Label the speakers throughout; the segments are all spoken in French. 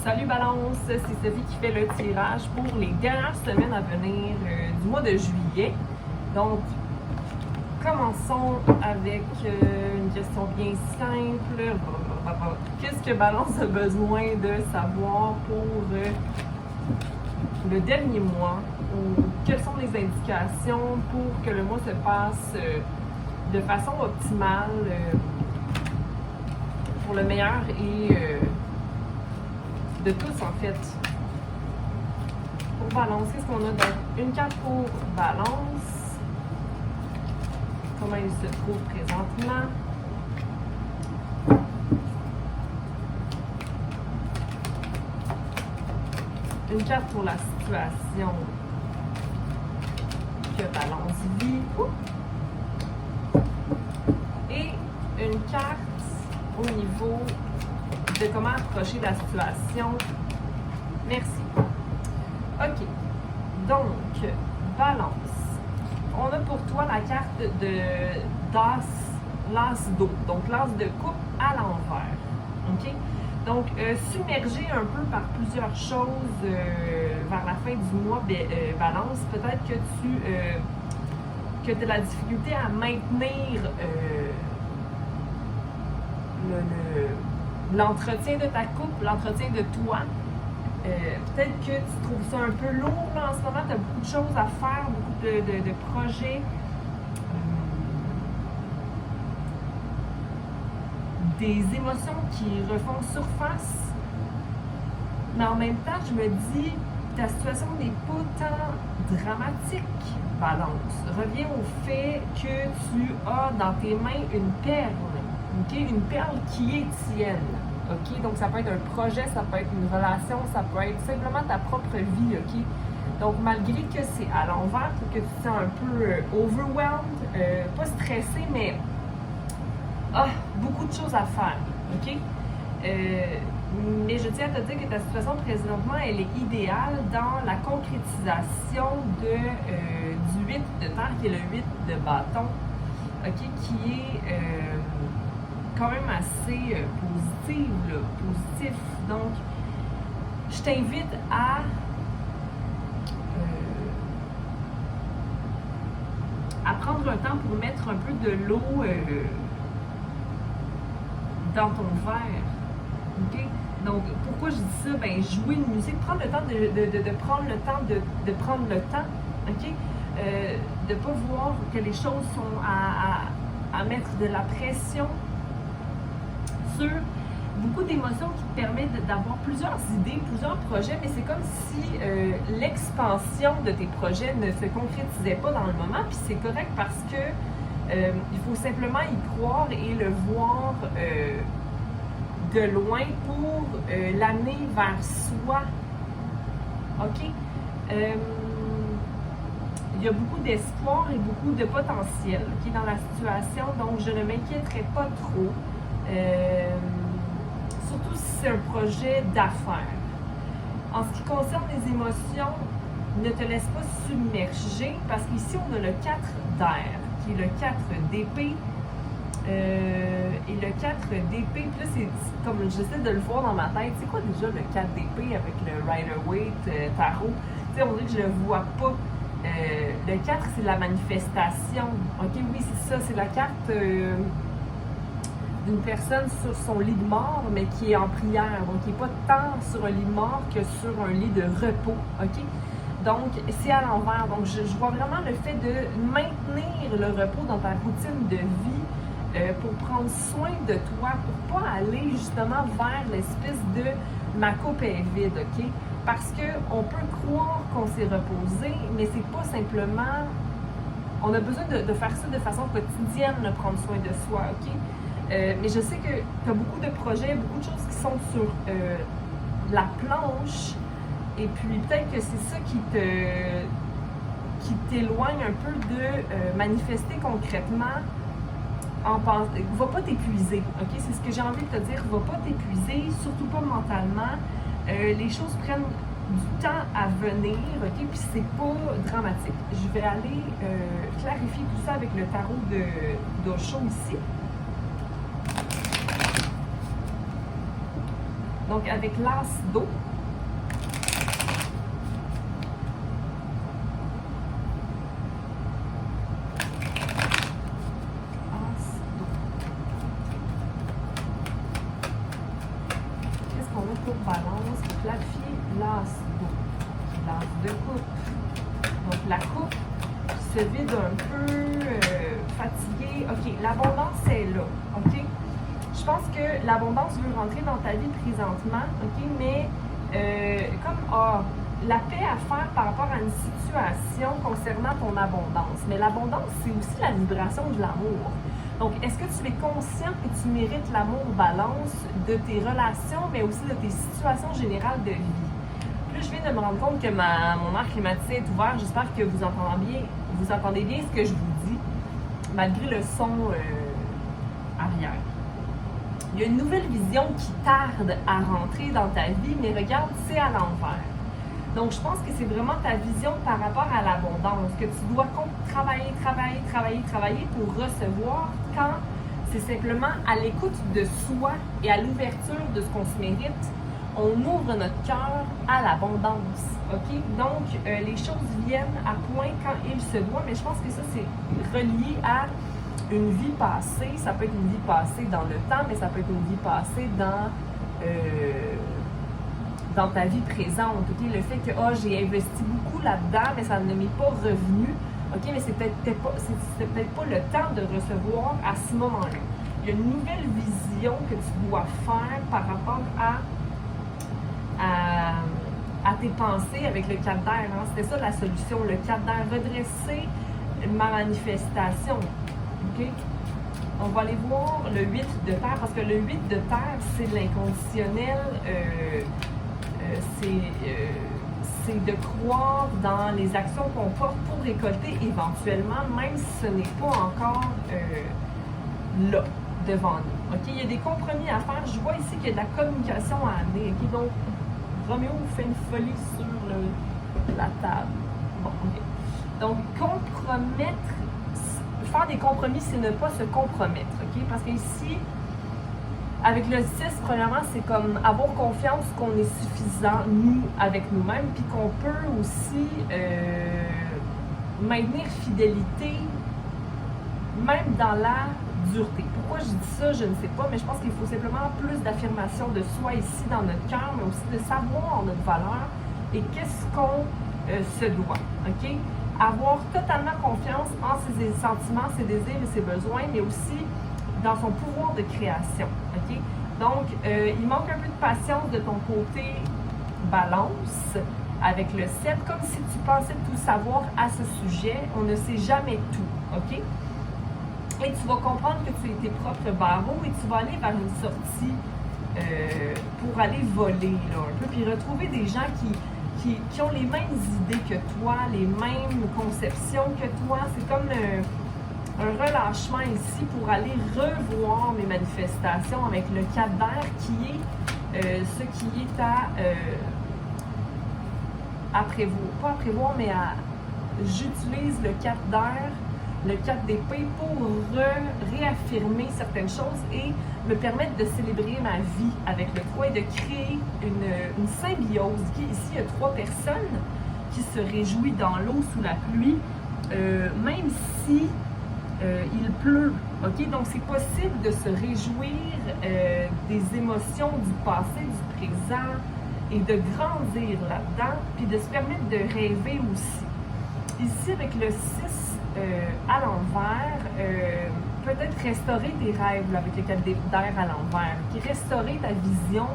Speaker 1: Salut Balance, c'est Sophie qui fait le tirage pour les dernières semaines à venir du mois de juillet. Donc, commençons avec une question bien simple. Qu'est-ce que Balance a besoin de savoir pour le dernier mois? Ou quelles sont les indications pour que le mois se passe de façon optimale pour le meilleur et de tous en fait. Pour Balance, qu'est-ce qu'on a? Donc, une carte pour Balance. Comment il se trouve présentement? Une carte pour la situation que Balance vit. Et une carte au niveau de comment approcher la situation. Merci. OK. Donc, Balance. On a pour toi la carte de l'as d'eau. Donc, l'as de coupe à l'envers. OK? Donc, submergé un peu par plusieurs choses vers la fin du mois, Balance, peut-être que tu as de la difficulté à maintenir l'entretien de ta coupe, l'entretien de toi. Peut-être que tu trouves ça un peu lourd là, en ce moment, tu as beaucoup de choses à faire, beaucoup de projets. Des émotions qui refont surface. Mais en même temps, je me dis, ta situation n'est pas tant dramatique, Balance. Reviens au fait que tu as dans tes mains une perle. Okay? Une perle qui est tienne. Okay? Donc, ça peut être un projet, ça peut être une relation, ça peut être simplement ta propre vie. Okay? Donc, malgré que c'est à l'envers, que tu te sens un peu overwhelmed, pas stressé, mais beaucoup de choses à faire. Okay? Mais je tiens à te dire que ta situation présentement, elle est idéale dans la concrétisation du 8 de terre, qui est le 8 de bâton, okay? Qui est quand même assez positif. Donc, je t'invite à prendre un temps pour mettre un peu de l'eau dans ton verre. OK? Donc, pourquoi je dis ça? Ben, jouer une musique, prendre le temps de prendre le temps de prendre le temps, OK? De ne pas voir que les choses sont à mettre de la pression sur beaucoup d'émotions qui te permettent d'avoir plusieurs idées, plusieurs projets, mais c'est comme si l'expansion de tes projets ne se concrétisait pas dans le moment, puis c'est correct parce que il faut simplement y croire et le voir de loin pour l'amener vers soi. OK? Il y a beaucoup d'espoir et beaucoup de potentiel qui est dans la situation, donc je ne m'inquiéterai pas trop. Surtout si c'est un projet d'affaires. En ce qui concerne les émotions, ne te laisse pas submerger parce qu'ici on a le 4 d'air qui est le 4 d'épée et le 4 d'épée, puis là c'est comme j'essaie de le voir dans ma tête, c'est quoi déjà le 4 d'épée avec le Rider-Waite tarot? Tu sais, on dirait que je le vois pas. Le 4 c'est la manifestation. Ok, oui c'est ça, c'est la carte d'une personne sur son lit de mort, mais qui est en prière. Donc, qui n'est pas tant sur un lit de mort que sur un lit de repos. OK? Donc, c'est à l'envers. Donc, je vois vraiment le fait de maintenir le repos dans ta routine de vie pour prendre soin de toi, pour pas aller justement vers l'espèce de « ma coupe est vide », OK? Parce qu'on peut croire qu'on s'est reposé, mais c'est pas simplement... On a besoin de faire ça de façon quotidienne, de prendre soin de soi, OK? Mais je sais que tu as beaucoup de projets, beaucoup de choses qui sont sur la planche. Et puis peut-être que c'est ça qui t'éloigne un peu de manifester concrètement en pensant. Va pas t'épuiser, OK? C'est ce que j'ai envie de te dire. Va pas t'épuiser, surtout pas mentalement. Les choses prennent du temps à venir, OK? Puis c'est pas dramatique. Je vais aller clarifier tout ça avec le tarot d'Osho ici. Donc, avec l'as d'eau, qu'est-ce qu'on a pour balance? Pour clarifier, l'as d'eau, l'as de coupe. Donc, la coupe se vide un peu, fatiguée. OK, l'abondance est là. OK? Je pense que l'abondance veut rentrer dans ta vie présentement. OK? Mais la paix à faire par rapport à une situation concernant ton abondance. Mais l'abondance, c'est aussi la vibration de l'amour. Donc, est-ce que tu es conscient que tu mérites l'amour balance de tes relations, mais aussi de tes situations générales de vie? Là, je viens de me rendre compte que mon air climatisé est ouvert. J'espère que vous entendez bien ce que je vous dis, malgré le son arrière. Il y a une nouvelle vision qui tarde à rentrer dans ta vie, mais regarde, c'est à l'envers. Donc, je pense que c'est vraiment ta vision par rapport à l'abondance, que tu dois travailler pour recevoir, quand c'est simplement à l'écoute de soi et à l'ouverture de ce qu'on se mérite, on ouvre notre cœur à l'abondance. OK? Donc, les choses viennent à point quand il se doit, mais je pense que ça, c'est relié à une vie passée. Ça peut être une vie passée dans le temps, mais ça peut être une vie passée dans ta vie présente. OK? Le fait que j'ai investi beaucoup là-dedans, mais ça ne m'est pas revenu. OK? Mais c'est peut-être pas le temps de recevoir à ce moment-là. Il y a une nouvelle vision que tu dois faire par rapport à tes pensées avec le 4 d'air. Hein? C'était ça la solution, le 4 d'air. Redresser ma manifestation. OK? On va aller voir le 8 de terre, parce que le 8 de terre, c'est l'inconditionnel. C'est de croire dans les actions qu'on porte pour récolter éventuellement, même si ce n'est pas encore là, devant nous. OK? Il y a des compromis à faire. Je vois ici qu'il y a de la communication à amener. OK? Donc, Roméo fait une folie sur la table. Bon, OK. Donc, faire des compromis, c'est ne pas se compromettre. OK? Parce qu'ici, avec le 6, premièrement, c'est comme avoir confiance qu'on est suffisant, nous, avec nous-mêmes, puis qu'on peut aussi maintenir fidélité, même dans la dureté. Pourquoi je dis ça, je ne sais pas, mais je pense qu'il faut simplement plus d'affirmation de soi ici dans notre cœur, mais aussi de savoir notre valeur et qu'est-ce qu'on se doit. OK? Avoir totalement confiance en ses sentiments, ses désirs et ses besoins, mais aussi dans son pouvoir de création. OK? Donc, il manque un peu de patience de ton côté balance avec le 7, comme si tu pensais tout savoir à ce sujet. On ne sait jamais tout. OK? Et tu vas comprendre que tu es tes propres barreaux et tu vas aller vers une sortie pour aller voler là, un peu, puis retrouver des gens qui ont les mêmes idées que toi, les mêmes conceptions que toi. C'est comme un relâchement ici pour aller revoir mes manifestations avec le 4 d'air qui est ce qui est à prévoir. Pas à prévoir, mais j'utilise le 4 d'air, le 4 d'épée pour réaffirmer certaines choses et me permettre de célébrer ma vie avec le 3 et de créer une symbiose. Ici, il y a 3 personnes qui se réjouissent dans l'eau sous la pluie, même si il pleut. OK? Donc, c'est possible de se réjouir des émotions du passé, du présent et de grandir là-dedans, puis de se permettre de rêver aussi. Ici, avec le 6 à l'envers, peut-être restaurer tes rêves là, avec le 4 d'air à l'envers, qui restaurer ta vision,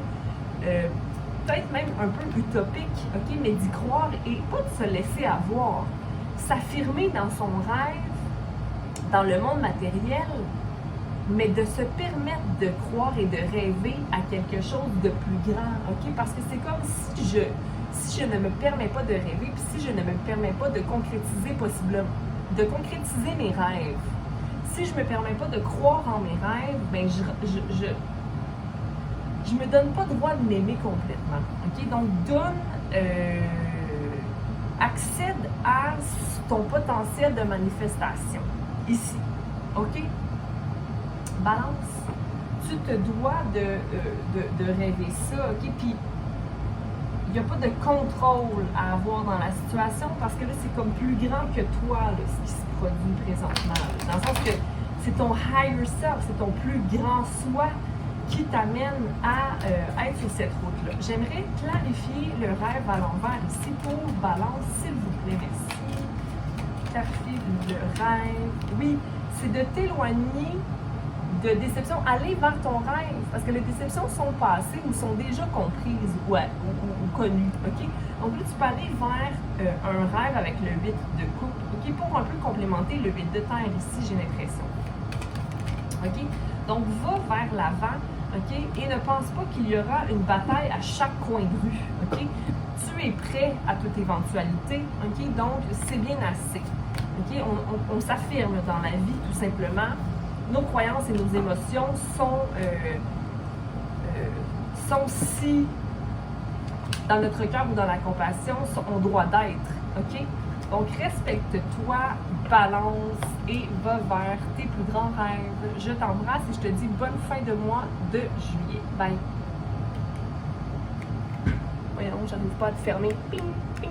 Speaker 1: peut-être même un peu utopique, OK? Mais d'y croire et pas de se laisser avoir. S'affirmer dans son rêve, dans le monde matériel, mais de se permettre de croire et de rêver à quelque chose de plus grand, OK? Parce que c'est comme si je ne me permets pas de rêver, puis si je ne me permets pas de concrétiser mes rêves, si je ne me permets pas de croire en mes rêves, ben je me donne pas le droit de m'aimer complètement, OK? Donc, accède à ton potentiel de manifestation, ici, OK? Balance. Tu tu te dois de rêver ça, OK? Puis, il n'y a pas de contrôle à avoir dans la situation parce que là, c'est comme plus grand que toi, là, ce qui se produit présentement. Là. Dans le sens que c'est ton higher self, c'est ton plus grand soi qui t'amène à être sur cette route-là. J'aimerais clarifier le rêve à l'envers ici pour Balance, s'il vous plaît, merci. Clarifier le rêve. Oui, c'est de t'éloigner de déceptions. Aller vers ton rêve, parce que les déceptions sont passées ou sont déjà comprises ou connues, OK? Donc là, tu peux aller vers un rêve avec le 8 de coupe, OK? Pour un peu complémenter le 8 de terre ici, j'ai l'impression. OK? Donc, va vers l'avant, OK? Et ne pense pas qu'il y aura une bataille à chaque coin de rue, OK? Tu es prêt à toute éventualité, OK? Donc, c'est bien assez, OK? On s'affirme dans la vie, tout simplement. Nos croyances et nos émotions sont si, dans notre cœur ou dans la compassion, ont droit d'être, OK? Donc, respecte-toi, balance et va vers tes plus grands rêves. Je t'embrasse et je te dis bonne fin de mois de juillet. Bye! Voyons, j'arrive pas à te fermer. Ping, ping!